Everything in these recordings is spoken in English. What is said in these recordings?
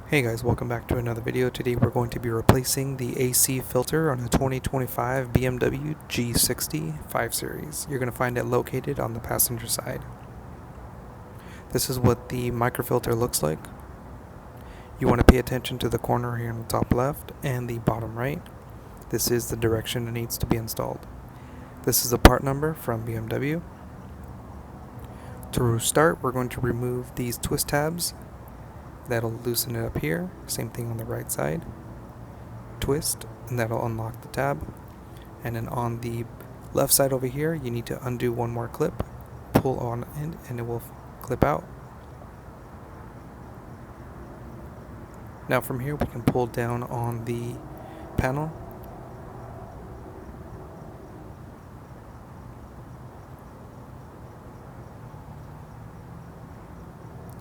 Hey guys, welcome back to another video. Today we're going to be replacing the AC filter on a 2025 BMW G60 5 Series. You're going to find it located on the passenger side. This is what the micro filter looks like. You want to pay attention to the corner here in the top left and the bottom right. This is the direction it needs to be installed. This is the part number from BMW. To start, we're going to remove these twist tabs. That'll loosen it up here. Same thing on the right side. Twist, and that'll unlock the tab. And then on the left side over here, you need to undo one more clip. Pull on it, and it will clip out. Now from here, we can pull down on the panel.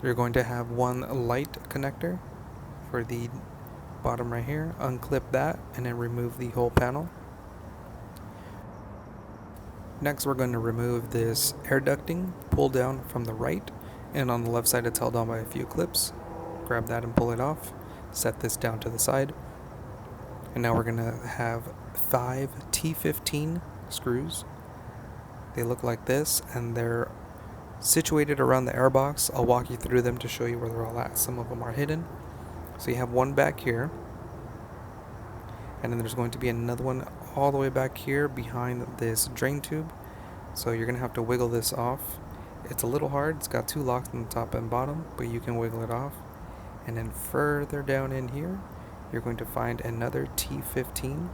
You're going to have one light connector for the bottom right here. Unclip that and then remove the whole panel. Next, we're going to remove this air ducting. Pull down from the right, and on the left side it's held on by a few clips. Grab that and pull it off. Set this down to the side. And now we're going to have 5 T15 screws. They look like this, and they're situated around the airbox. I'll walk you through them to show you where they're all at. Some of them are hidden. So you have one back here, and then there's going to be another one all the way back here behind this drain tube. So you're going to have to wiggle this off. It's a little hard. It's got 2 locks on the top and bottom, but you can wiggle it off. And then further down in here, you're going to find another T15.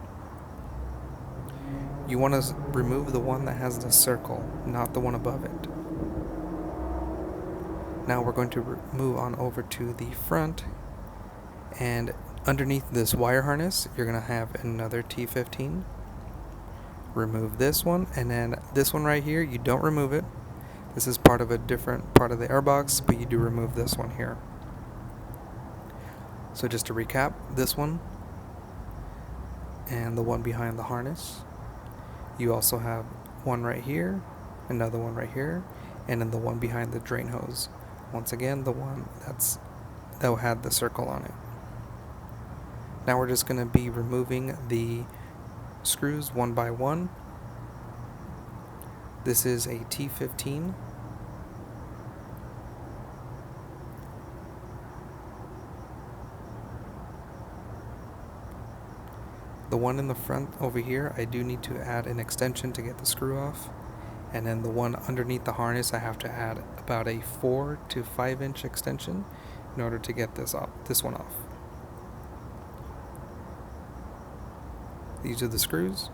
You want to remove the one that has the circle, not the one above it. Now we're going to move on over to the front, and underneath this wire harness you're going to have another T15. Remove this one, and then this one right here, you don't remove it. This is part of a different part of the airbox, but you do remove this one here. So just to recap, this one and the one behind the harness. You also have one right here, another one right here, and then the one behind the drain hose. Once again, the one that had the circle on it. Now we're just going to be removing the screws one by one. This is a T15. The one in the front over here, I do need to add an extension to get the screw off. And then the one underneath the harness, I have to add about a 4 to 5 inch extension in order to get this one off. These are the screws.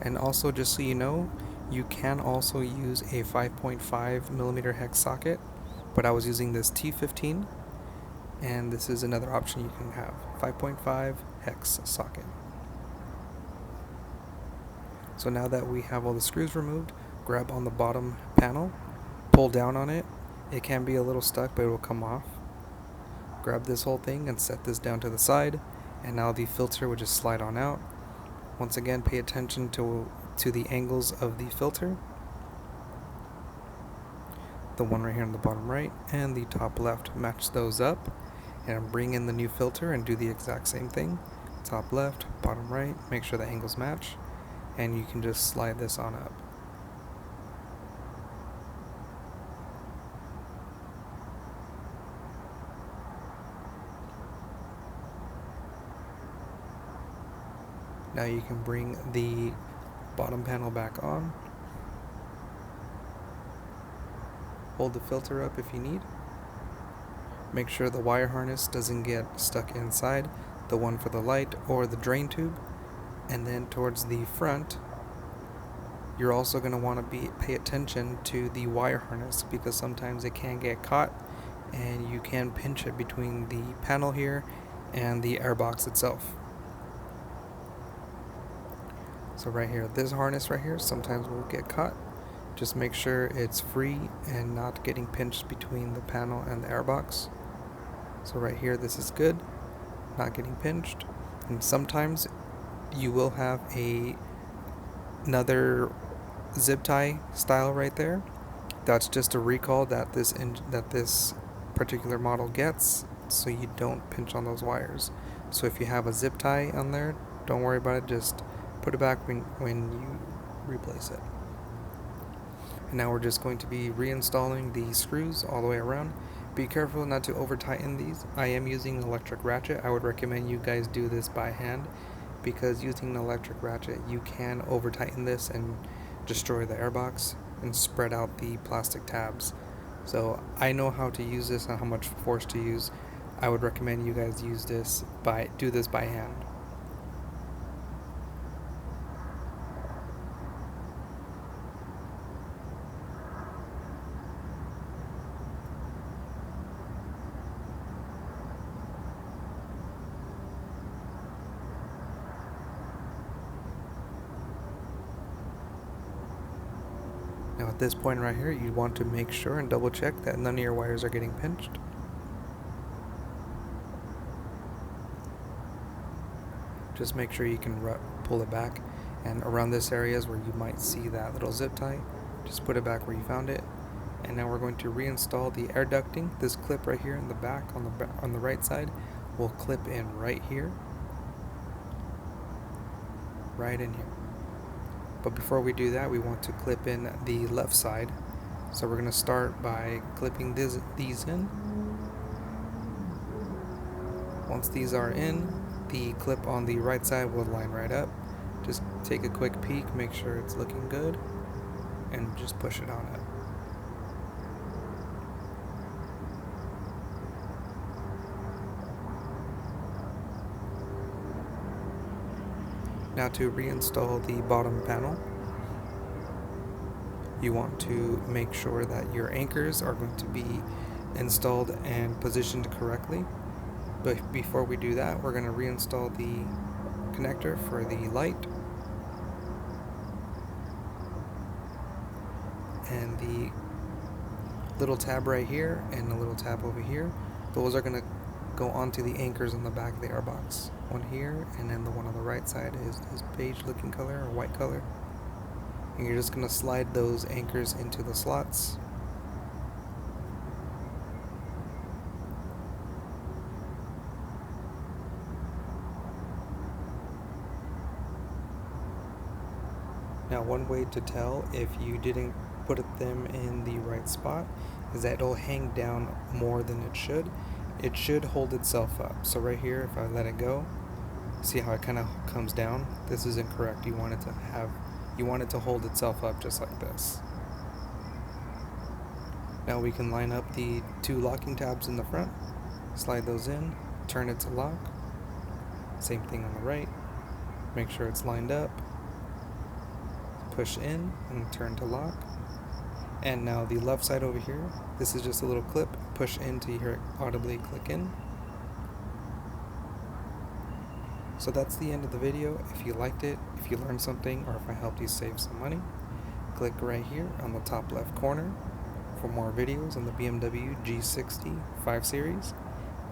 And also, just so you know, you can also use a 5.5 millimeter hex socket, but I was using this T15, and this is another option you can have, 5.5 hex socket. So now that we have all the screws removed, grab on the bottom panel, pull down on it. It can be a little stuck, but it will come off. Grab this whole thing and set this down to the side, and now the filter will just slide on out. Once again, pay attention to the angles of the filter. The one right here on the bottom right and the top left, match those up, and bring in the new filter and do the exact same thing. Top left, bottom right, make sure the angles match. And you can just slide this on up. Now you can bring the bottom panel back on. Hold the filter up if you need. Make sure the wire harness doesn't get stuck inside, the one for the light or the drain tube. And then towards the front, you're also going to want to pay attention to the wire harness, because sometimes it can get caught and you can pinch it between the panel here and the airbox itself. So right here, this harness right here sometimes will get caught. Just make sure it's free and not getting pinched between the panel and the airbox. So right here, this is good, not getting pinched. And sometimes you will have another zip tie style right there. That's just a recall that this particular model gets, so you don't pinch on those wires. So if you have a zip tie on there, don't worry about it, just put it back when you replace it. And now we're just going to be reinstalling the screws all the way around. Be careful not to over tighten these. I am using an electric ratchet. I would recommend you guys do this by hand, because using an electric ratchet you can over tighten this and destroy the airbox and spread out the plastic tabs. So I know how to use this and how much force to use. I would recommend you guys do this by hand. Now at this point right here, you want to make sure and double check that none of your wires are getting pinched. Just make sure you can pull it back, and around this area is where you might see that little zip tie. Just put it back where you found it. And now we're going to reinstall the air ducting. This clip right here in the back on the right side will clip in right here. Right in here. But before we do that, we want to clip in the left side. So we're going to start by clipping these in. Once these are in, the clip on the right side will line right up. Just take a quick peek, make sure it's looking good, and just push it on it. Now to reinstall the bottom panel, you want to make sure that your anchors are going to be installed and positioned correctly. But before we do that, we're going to reinstall the connector for the light and the little tab right here and the little tab over here. Those are going to go onto the anchors on the back of the airbox. One here, and then the one on the right side is this beige looking color or white color. And you're just going to slide those anchors into the slots. Now one way to tell if you didn't put them in the right spot is that it'll hang down more than it should. It should hold itself up. So right here, if I let it go, see how it kind of comes down? This is incorrect. You want it to hold itself up just like this. Now we can line up the two locking tabs in the front, slide those in, turn it to lock. Same thing on the right. Make sure it's lined up. Push in and turn to lock. And now the left side over here, this is just a little clip. Push in to hear it audibly click in. So that's the end of the video. If you liked it, if you learned something, or if I helped you save some money, click right here on the top left corner for more videos on the BMW G60 5 Series.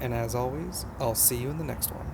And as always, I'll see you in the next one.